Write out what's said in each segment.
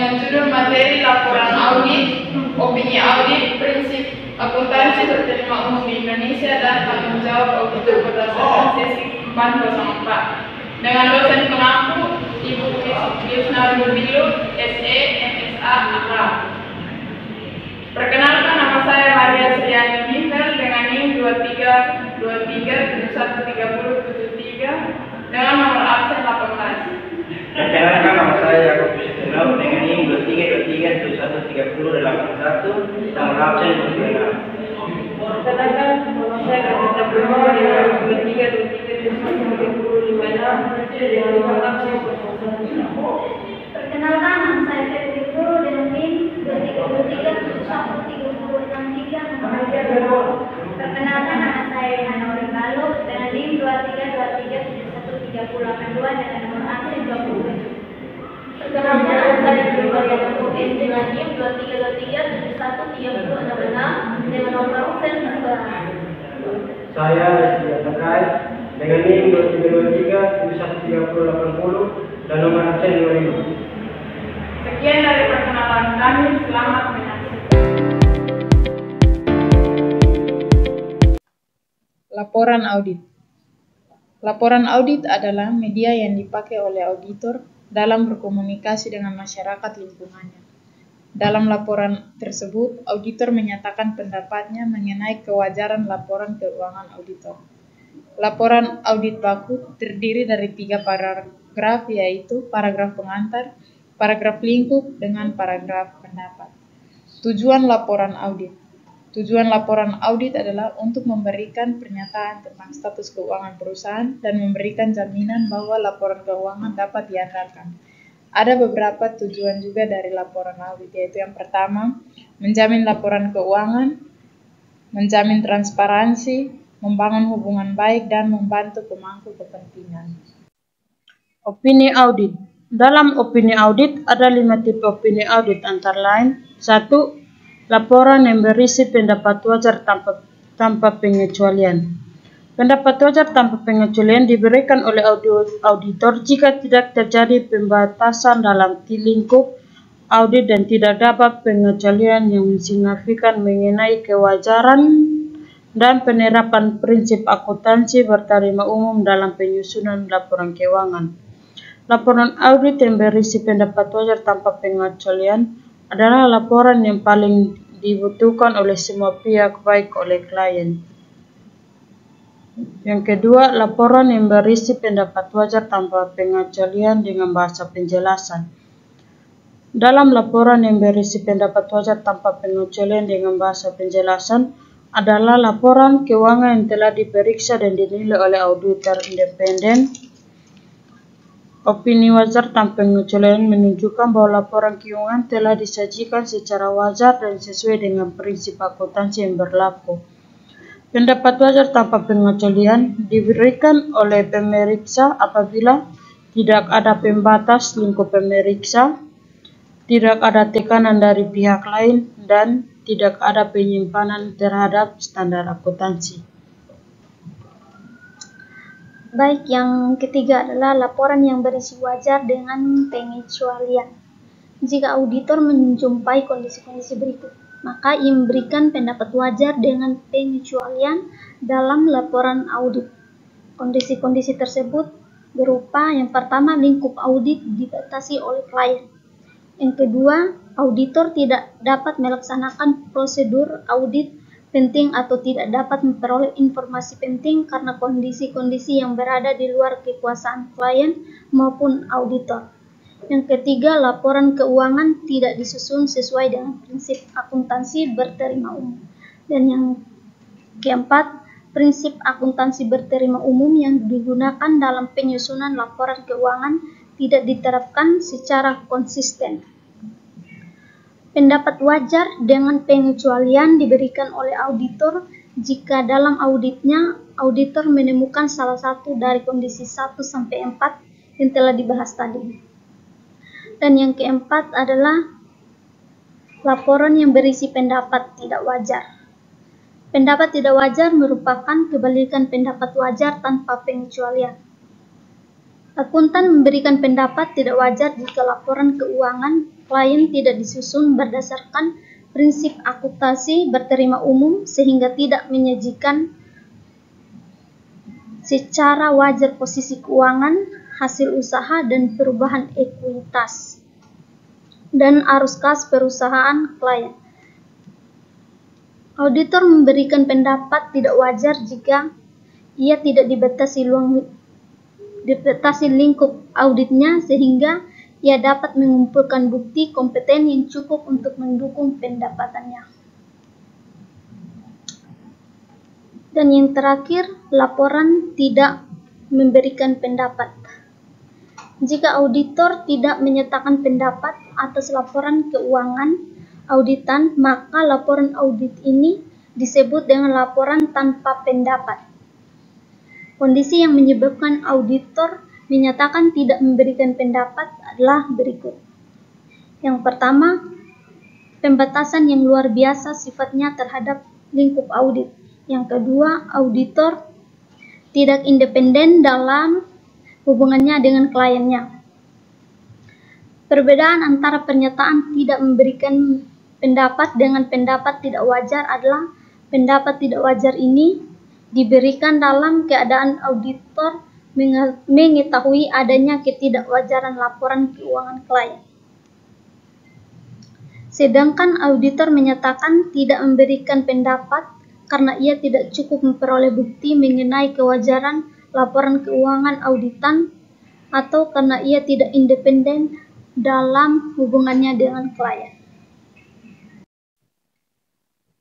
dengan judul materi laporan audit, opini audit, prinsip akuntansi berterima umum di Indonesia dan tanggung jawab auditor berdasarkan sesi 404 dengan dosen pengampu Ibu Yusna Rubilu, SE, MSA, Akram. Perkenalkan, nama saya Maria Sriani Mivel dengan NIM 2323713073 dengan nomor absen 18. Perkenalkan, nama saya Yaakob Yusetenau dengan NIM 2323713081 nomor absen 26. Perkenalkan, nama saya Kapita Bruno dengan 2323713056 dengan nomor absen 01. Perkenalkan, nama saya Febri Guru dengan NIM 2323713063 nomor absen 2. Perkenalkan, nama saya Hana Oribalo dengan NIM 2323713082 dengan nomor absen 20. Perkenalkan, nama saya Gloria Putih dengan NIM 2323713066 dengan nomor absen 11. Saya Rizky Terkait dengan NIM 2323713080 dan nomor absen 25. Sekian dari perkenalan kami, selamat menyaksikan. Laporan audit. Laporan audit adalah media yang dipakai oleh auditor dalam berkomunikasi dengan masyarakat lingkungannya. Dalam laporan tersebut, auditor menyatakan pendapatnya mengenai kewajaran laporan keuangan auditor. Laporan audit baku terdiri dari 3 paragraf, yaitu paragraf pengantar, paragraf lingkup, dengan paragraf pendapat. Tujuan laporan audit. Tujuan laporan audit adalah untuk memberikan pernyataan tentang status keuangan perusahaan dan memberikan jaminan bahwa laporan keuangan dapat diandalkan. Ada beberapa tujuan juga dari laporan audit, yaitu yang pertama, menjamin laporan keuangan, menjamin transparansi, membangun hubungan baik, dan membantu pemangku kepentingan. Opini audit. Dalam opini audit ada 5 tipe opini audit, antara lain: 1. Laporan yang berisi pendapat wajar tanpa pengecualian. Pendapat wajar tanpa pengecualian diberikan oleh auditor jika tidak terjadi pembatasan dalam lingkup audit dan tidak dapat pengecualian yang signifikan mengenai kewajaran dan penerapan prinsip akuntansi berterima umum dalam penyusunan laporan keuangan. Laporan audit yang berisi pendapat wajar tanpa pengecualian adalah laporan yang paling dibutuhkan oleh semua pihak, baik oleh klien. Yang kedua, laporan yang berisi pendapat wajar tanpa pengecualian dengan bahasa penjelasan. Dalam laporan yang berisi pendapat wajar tanpa pengecualian dengan bahasa penjelasan adalah laporan keuangan yang telah diperiksa dan dinilai oleh auditor independen. Opini wajar tanpa pengecualian menunjukkan bahwa laporan keuangan telah disajikan secara wajar dan sesuai dengan prinsip akuntansi yang berlaku. Pendapat wajar tanpa pengecualian diberikan oleh pemeriksa apabila tidak ada pembatas lingkup pemeriksa, tidak ada tekanan dari pihak lain, dan tidak ada penyimpanan terhadap standar akuntansi. Baik, yang ketiga adalah laporan yang berisi wajar dengan pengecualian. Jika auditor menjumpai kondisi-kondisi berikut, maka ia memberikan pendapat wajar dengan pengecualian dalam laporan audit. Kondisi-kondisi tersebut berupa: yang pertama, lingkup audit dibatasi oleh klien. Yang kedua, auditor tidak dapat melaksanakan prosedur audit penting atau tidak dapat memperoleh informasi penting karena kondisi-kondisi yang berada di luar kekuasaan klien maupun auditor. Yang ketiga, laporan keuangan tidak disusun sesuai dengan prinsip akuntansi berterima umum. Dan yang keempat, prinsip akuntansi berterima umum yang digunakan dalam penyusunan laporan keuangan tidak diterapkan secara konsisten. Pendapat wajar dengan pengecualian diberikan oleh auditor jika dalam auditnya auditor menemukan salah satu dari kondisi 1 sampai 4 yang telah dibahas tadi. Dan yang keempat adalah laporan yang berisi pendapat tidak wajar. Pendapat tidak wajar merupakan kebalikan pendapat wajar tanpa pengecualian. Akuntan memberikan pendapat tidak wajar jika laporan keuangan klien tidak disusun berdasarkan prinsip akuntansi berterima umum sehingga tidak menyajikan secara wajar posisi keuangan, hasil usaha, dan perubahan ekuitas dan arus kas perusahaan klien. Auditor memberikan pendapat tidak wajar jika ia tidak dibatasi lingkup auditnya sehingga ia dapat mengumpulkan bukti kompeten yang cukup untuk mendukung pendapatannya. Dan yang terakhir, laporan tidak memberikan pendapat. Jika auditor tidak menyatakan pendapat atas laporan keuangan auditan, maka laporan audit ini disebut dengan laporan tanpa pendapat. Kondisi yang menyebabkan auditor menyatakan tidak memberikan pendapat adalah berikut. Yang pertama, pembatasan yang luar biasa sifatnya terhadap lingkup audit. Yang kedua, auditor tidak independen dalam hubungannya dengan kliennya. Perbedaan antara pernyataan tidak memberikan pendapat dengan pendapat tidak wajar adalah pendapat tidak wajar ini diberikan dalam keadaan auditor mengetahui adanya ketidakwajaran laporan keuangan klien. Sedangkan auditor menyatakan tidak memberikan pendapat karena ia tidak cukup memperoleh bukti mengenai kewajaran laporan keuangan auditan atau karena ia tidak independen dalam hubungannya dengan klien.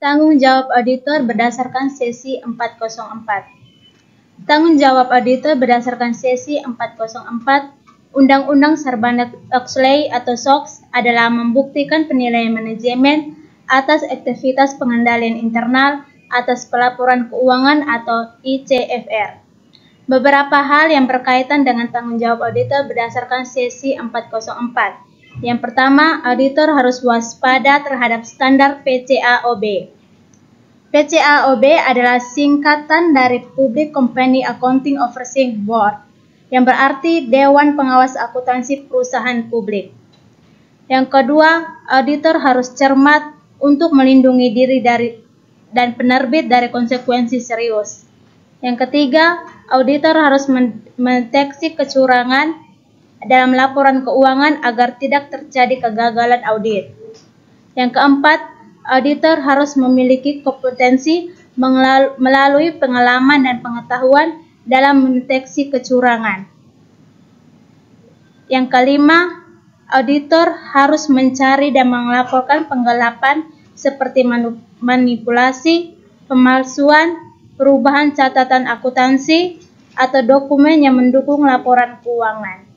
Tanggung jawab auditor berdasarkan sesi 404. Tanggung jawab auditor berdasarkan sesi 404 Undang-Undang Sarbanes-Oxley atau SOX adalah membuktikan penilaian manajemen atas aktivitas pengendalian internal atas pelaporan keuangan atau ICFR. Beberapa hal yang berkaitan dengan tanggung jawab auditor berdasarkan sesi 404. Yang pertama, auditor harus waspada terhadap standar PCAOB. PCAOB adalah singkatan dari Public Company Accounting Oversight Board, yang berarti Dewan Pengawas Akuntansi Perusahaan Publik. Yang kedua, auditor harus cermat untuk melindungi diri dan penerbit dari konsekuensi serius. Yang ketiga, auditor harus mendeteksi kecurangan dalam laporan keuangan agar tidak terjadi kegagalan audit. Yang keempat, auditor harus memiliki kompetensi melalui pengalaman dan pengetahuan dalam mendeteksi kecurangan. Yang kelima, auditor harus mencari dan melaporkan penggelapan seperti manipulasi, pemalsuan, perubahan catatan akuntansi, atau dokumen yang mendukung laporan keuangan.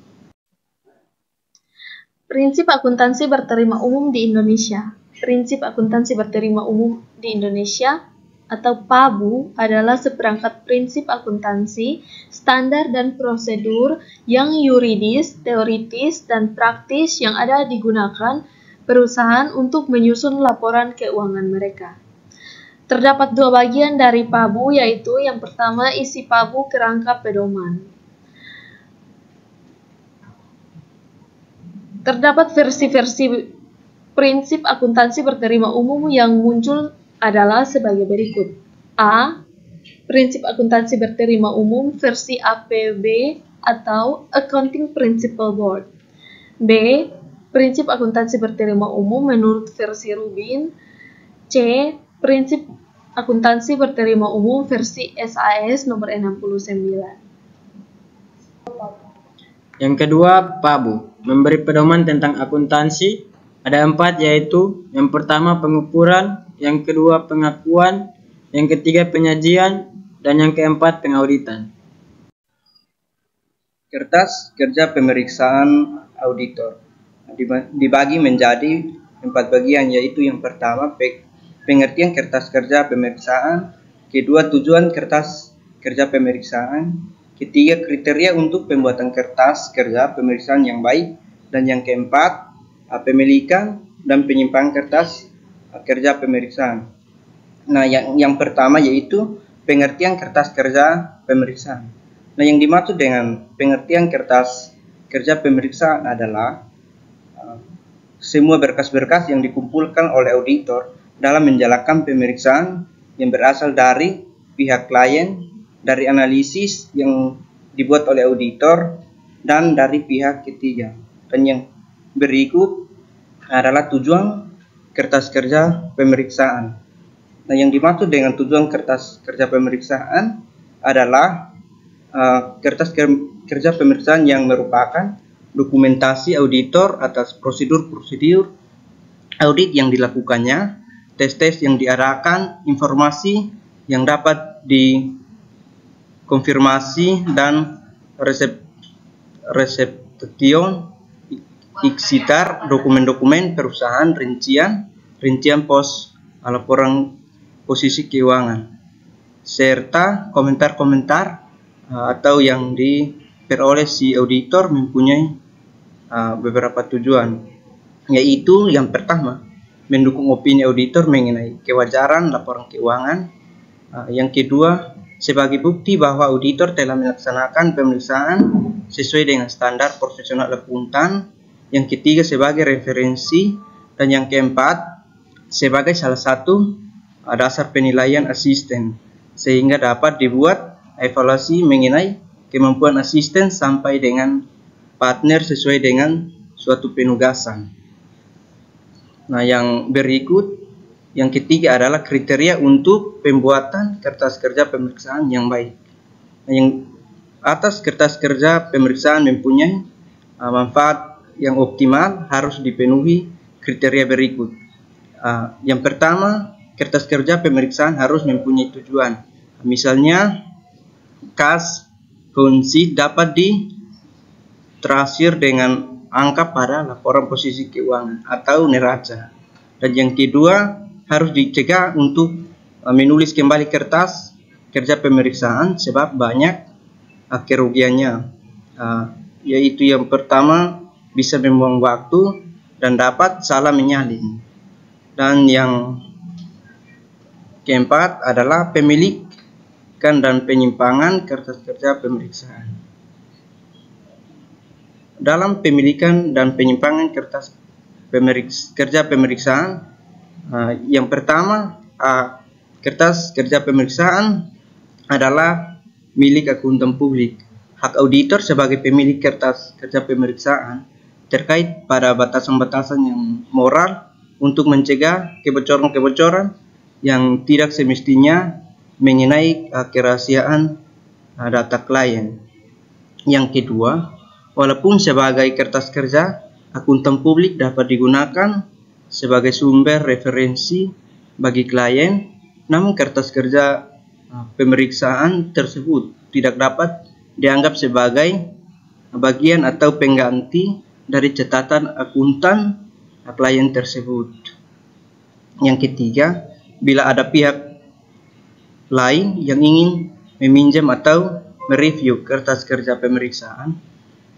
Prinsip akuntansi berterima umum di Indonesia. Prinsip akuntansi berterima umum di Indonesia atau PABU adalah seperangkat prinsip akuntansi, standar dan prosedur yang yuridis, teoritis, dan praktis yang ada digunakan perusahaan untuk menyusun laporan keuangan mereka. Terdapat dua bagian dari PABU, yaitu yang pertama isi PABU kerangka pedoman. Terdapat versi-versi prinsip akuntansi berterima umum yang muncul adalah sebagai berikut. A. Prinsip akuntansi berterima umum versi APB atau Accounting Principle Board. B. Prinsip akuntansi berterima umum menurut versi Rubin. C. Prinsip akuntansi berterima umum versi SAS nomor 69. Yang kedua, PABU memberi pedoman tentang akuntansi. Ada 4, yaitu yang pertama pengukuran, yang kedua pengakuan, yang ketiga penyajian, dan yang keempat pengauditan. Kertas kerja pemeriksaan auditor dibagi menjadi 4 bagian, yaitu yang pertama pengertian kertas kerja pemeriksaan, kedua tujuan kertas kerja pemeriksaan, ketiga kriteria untuk pembuatan kertas kerja pemeriksaan yang baik, dan yang keempat pemilikan dan penyimpangan kertas kerja pemeriksaan. Nah, yang pertama yaitu pengertian kertas kerja pemeriksaan. Nah, yang dimaksud dengan pengertian kertas kerja pemeriksaan adalah semua berkas-berkas yang dikumpulkan oleh auditor dalam menjalankan pemeriksaan yang berasal dari pihak klien, dari analisis yang dibuat oleh auditor, dan dari pihak ketiga. Dan yang berikut adalah tujuan kertas kerja pemeriksaan. Nah, yang dimaksud dengan tujuan kertas kerja pemeriksaan adalah kertas kerja pemeriksaan yang merupakan dokumentasi auditor atas prosedur-prosedur audit yang dilakukannya, tes-tes yang diarahkan, informasi yang dapat dikonfirmasi, dan reseption, iksitar, dokumen-dokumen perusahaan, rincian pos laporan posisi keuangan, serta komentar-komentar atau yang diperoleh si auditor mempunyai beberapa tujuan, yaitu yang pertama, mendukung opini auditor mengenai kewajaran laporan keuangan. Yang kedua, sebagai bukti bahwa auditor telah melaksanakan pemeriksaan sesuai dengan standar profesional akuntan. Yang ketiga, sebagai referensi. Dan yang keempat, sebagai salah satu dasar penilaian asisten, sehingga dapat dibuat evaluasi mengenai kemampuan asisten sampai dengan partner sesuai dengan suatu penugasan. Nah, yang berikut, yang ketiga adalah kriteria untuk pembuatan kertas kerja pemeriksaan yang baik. Nah, yang atas kertas kerja pemeriksaan mempunyai manfaat yang optimal harus dipenuhi kriteria berikut. Yang pertama, kertas kerja pemeriksaan harus mempunyai tujuan. Misalnya, kas kunci dapat ditrasir dengan angka pada laporan posisi keuangan atau neraca. Dan yang kedua, harus dicegah untuk menulis kembali kertas kerja pemeriksaan sebab banyak kerugiannya, yaitu yang pertama, bisa membuang waktu dan dapat salah menyalin. Dan yang keempat adalah pemilikan dan penyimpangan kertas kerja pemeriksaan. Dalam pemilikan dan penyimpangan kertas kerja pemeriksaan, yang pertama, kertas kerja pemeriksaan adalah milik akuntan publik. Hak auditor sebagai pemilik kertas kerja pemeriksaan terkait pada batasan-batasan yang moral untuk mencegah kebocoran-kebocoran yang tidak semestinya mengenai kerahasiaan data klien. Yang kedua, walaupun sebagai kertas kerja, akuntan publik dapat digunakan sebagai sumber referensi bagi klien, namun kertas kerja pemeriksaan tersebut tidak dapat dianggap sebagai bagian atau pengganti dari catatan akuntan klien tersebut. Yang ketiga, bila ada pihak lain yang ingin meminjam atau mereview kertas kerja pemeriksaan,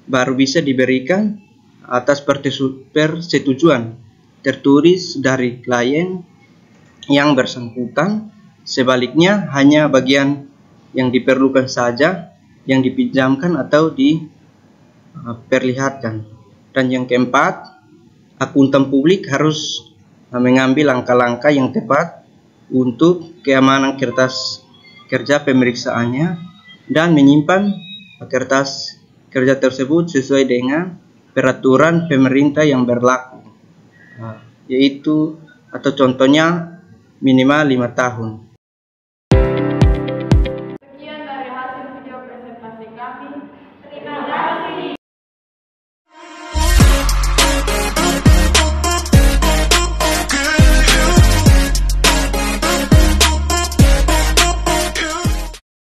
baru bisa diberikan atas persetujuan tertulis dari klien yang bersangkutan. Sebaliknya, hanya bagian yang diperlukan saja yang dipinjamkan atau diperlihatkan. Dan yang keempat, akuntan publik harus mengambil langkah-langkah yang tepat untuk keamanan kertas kerja pemeriksaannya dan menyimpan kertas kerja tersebut sesuai dengan peraturan pemerintah yang berlaku, yaitu atau contohnya minimal 5 tahun.